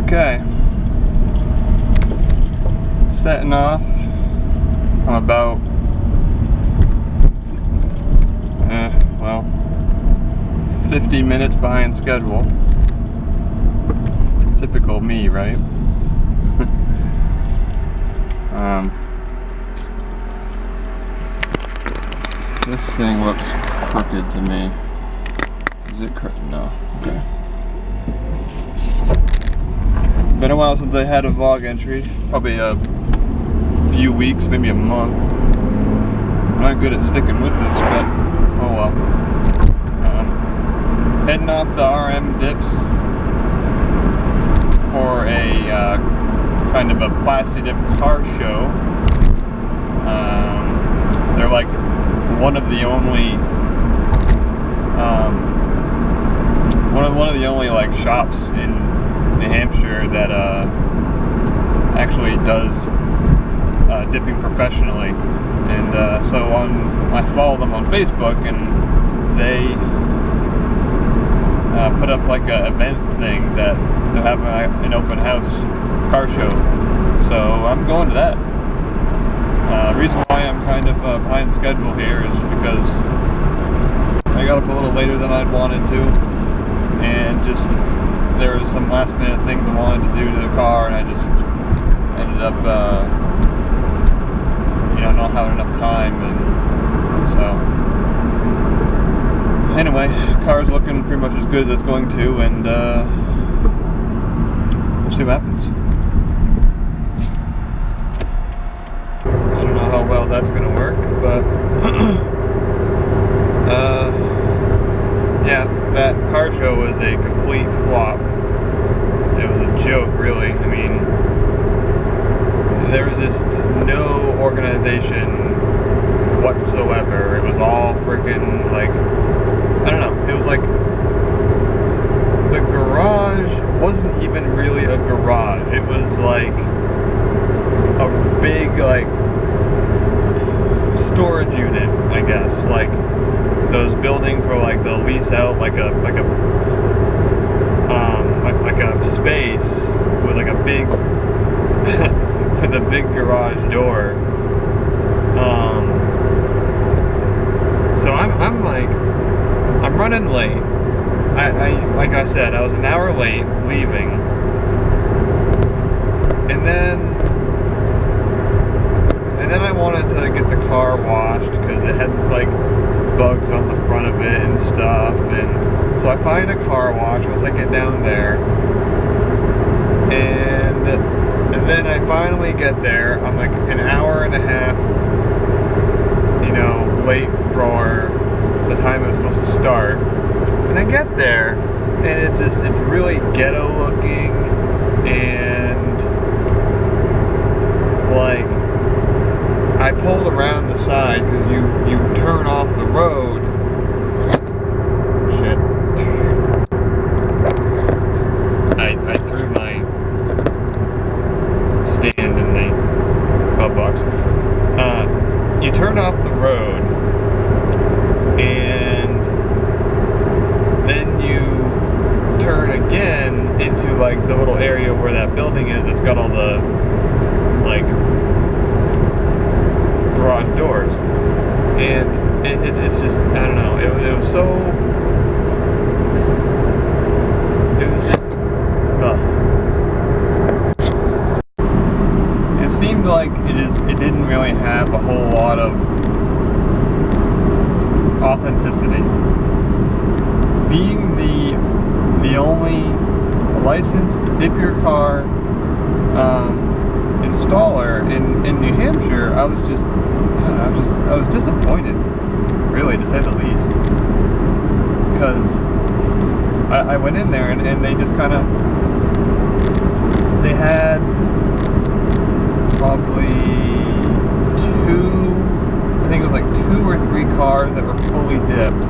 Okay, setting off. I'm about, well, 50 minutes behind schedule. Typical me, right? This thing looks crooked to me. Is it crooked? No. Okay. Been a while since I had a vlog entry. Probably a few weeks, maybe a month. I'm not good at sticking with this, but oh well. Heading off to RM Dips for a kind of a plastidip car show. They're like one of the only one of the only like shops in New Hampshire that actually does dipping professionally, and so I follow them on Facebook, and they put up like a event thing that they're having an open house car show, so I'm going to that. The reason why I'm kind of behind schedule here is because I got up a little later than I'd wanted to, and just there was some last minute things I wanted to do to the car, and I just ended up not having enough time, and so anyway, car's looking pretty much as good as it's going to, and we'll see what happens. I don't know how well that's gonna work, but yeah, that car show was a complete flop. It was a joke, really. I mean, there was just no organization whatsoever. It was all freaking like, I don't know, it was like the garage wasn't even really a garage. It was like a big like storage unit, I guess, like those buildings where like they'll lease out like a space with like a big with a big garage door. So I'm like, I'm running late. I like I said, I was an hour late leaving, and then I wanted to get the car washed because it had like bugs on the front of it and stuff, and so I find a car wash once I get down there, and then I finally get there. I'm like an hour and a half, late for the time it was supposed to start, and I get there, and it's really ghetto looking, and like I pulled around the side because you turn off the road. Shit. I threw my stand in the glove box. You turn off the road, and then you turn again into like the little area where that building is. It's got all the like garage doors, and it's just, I don't know, it was so, it was just, it seemed like it didn't really have a whole lot of authenticity. Being the only licensed dip your car installer in New Hampshire, I was disappointed, really, to say the least, because I went in there and they just kind of, they had probably I think it was like 2 or 3 cars that were fully dipped.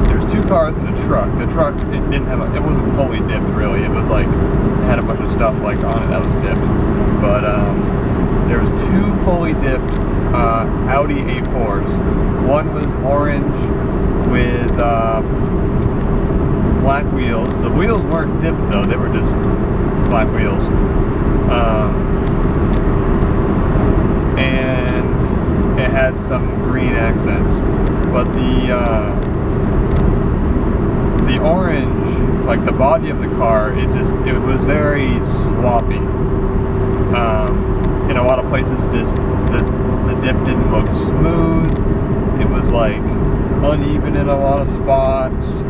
There was 2 cars and a truck. The truck, it wasn't fully dipped, really. It was like, it had a bunch of stuff like on it that was dipped. But there was 2 fully dipped Audi A4s. One was orange with black wheels. The wheels weren't dipped though; they were just black wheels. And it had some green accents, but the orange, like the body of the car, it was very sloppy. In a lot of places, just the dip didn't look smooth. It was like uneven in a lot of spots.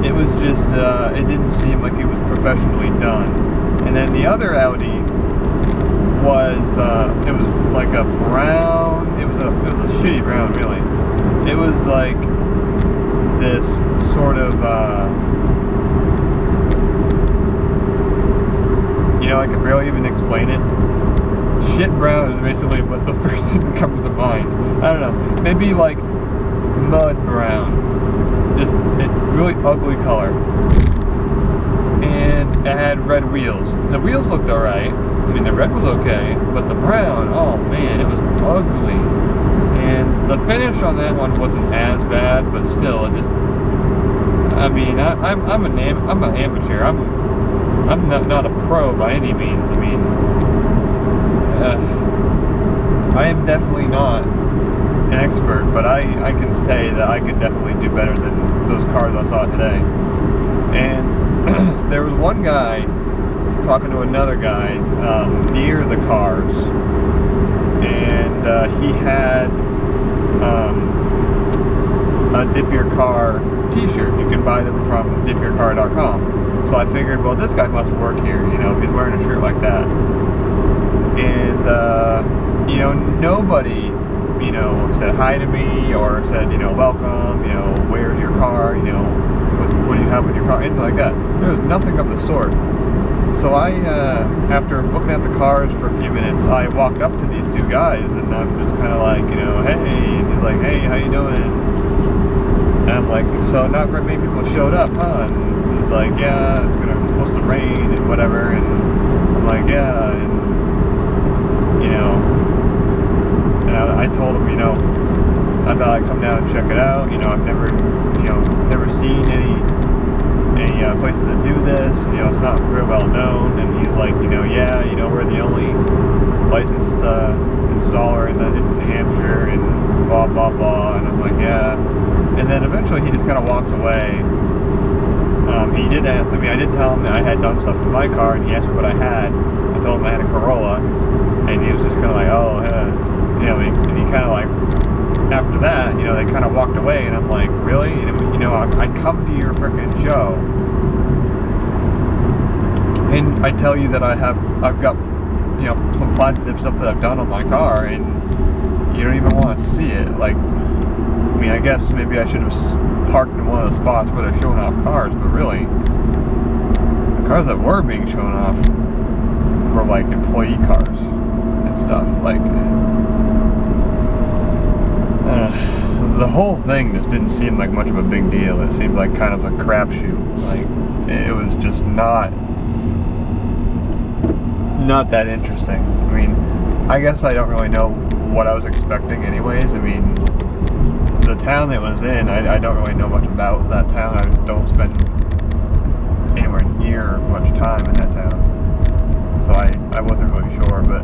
It was just, it didn't seem like it was professionally done. And then the other Audi was, it was like a brown. It was a shitty brown, really. It was like this sort of, I can barely even explain it. Shit brown is basically what the first thing that comes to mind. I don't know, maybe like mud brown, just a really ugly color. And it had red wheels. The wheels looked alright. I mean, the red was okay, but the brown, oh man, it was ugly. And the finish on that one wasn't as bad, but still, it just, I mean, I'm an amateur. I'm not a pro by any means. I mean, I am definitely not an expert, but I can say that I could definitely do better than those cars I saw today. And there was one guy talking to another guy near the cars, and he had a Dip Your Car t-shirt. You can buy them from dipyourcar.com. So I figured, well, this guy must work here, if he's wearing a shirt like that. And, nobody, said hi to me or said, welcome, where's your car, what do you have in your car, anything like that. There was nothing of the sort. So I, after looking at the cars for a few minutes, I walked up to these two guys, and I'm just kind of like, hey, and he's like, hey, how you doing? And I'm like, so not very many people showed up, huh? And he's like, yeah, it's supposed to rain and whatever, and I'm like, yeah, and and I told him, I thought I'd come down and check it out. I've never seen any places that do this. It's not real well known. And he's like, yeah, we're the only licensed installer in New Hampshire, and blah blah blah. And I'm like, yeah. And then eventually he just kind of walks away. He did. I did tell him that I had done stuff to my car, and he asked me what I had. I told him I had a Corolla, and he was just kind of like, oh, and he kind of like, after that, they kind of walked away, and I'm like, really? And, I come to your frickin' show, and I tell you that I've got, some plastidip stuff that I've done on my car, and you don't even want to see it. Like, I guess maybe I should have parked in one of the spots where they're showing off cars, but really, the cars that were being shown off were like employee cars and stuff. Like, the whole thing just didn't seem like much of a big deal. It seemed like kind of a crapshoot. Like, it was just not that interesting. I guess I don't really know what I was expecting anyways. The town that was in, I don't really know much about that town. I don't spend anywhere near much time in that town, so I wasn't really sure, but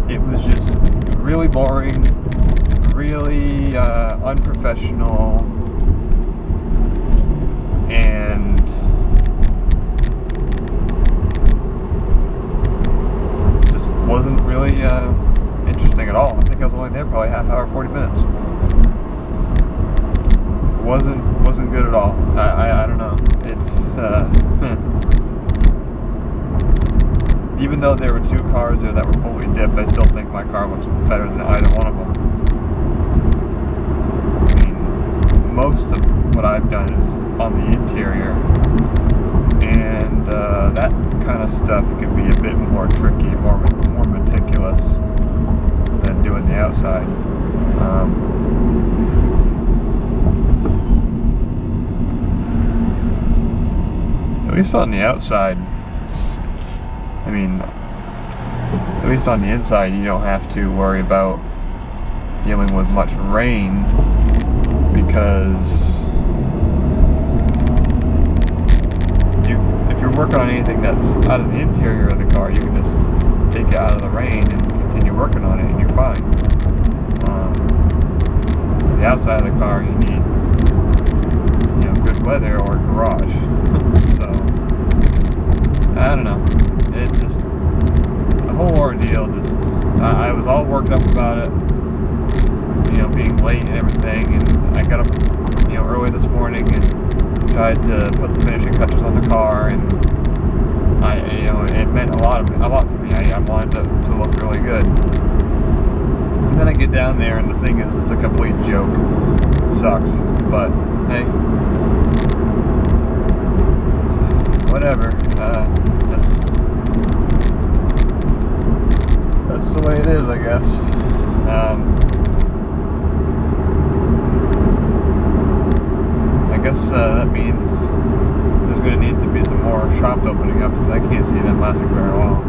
it was just really boring, really unprofessional, and just wasn't really interesting at all. I think I was only there probably half hour, 40 minutes. Wasn't good at all. I don't know. It's even though there were two cars there that were fully dipped, I still think my car looks better than either one of them. Most of what I've done is on the interior, and that kind of stuff can be a bit more tricky, more meticulous than doing the outside. At least on the outside, at least on the inside, you don't have to worry about dealing with much rain, because working on anything that's out of the interior of the car, you can just take it out of the rain and continue working on it, and you're fine. The outside of the car, you need, good weather or garage. So I don't know. It's just the whole ordeal. Just I was all worked up about it, being late and everything, and I got up, early this morning and tried to put the finishing touches on the car, and it meant a lot to me. I wanted to look really good. And then I get down there, and the thing is, it's a complete joke. It sucks, but hey, whatever. That's the way it is, I guess. I guess that means there's going to need to be some more shops opening up, because I can't see them lasting very long.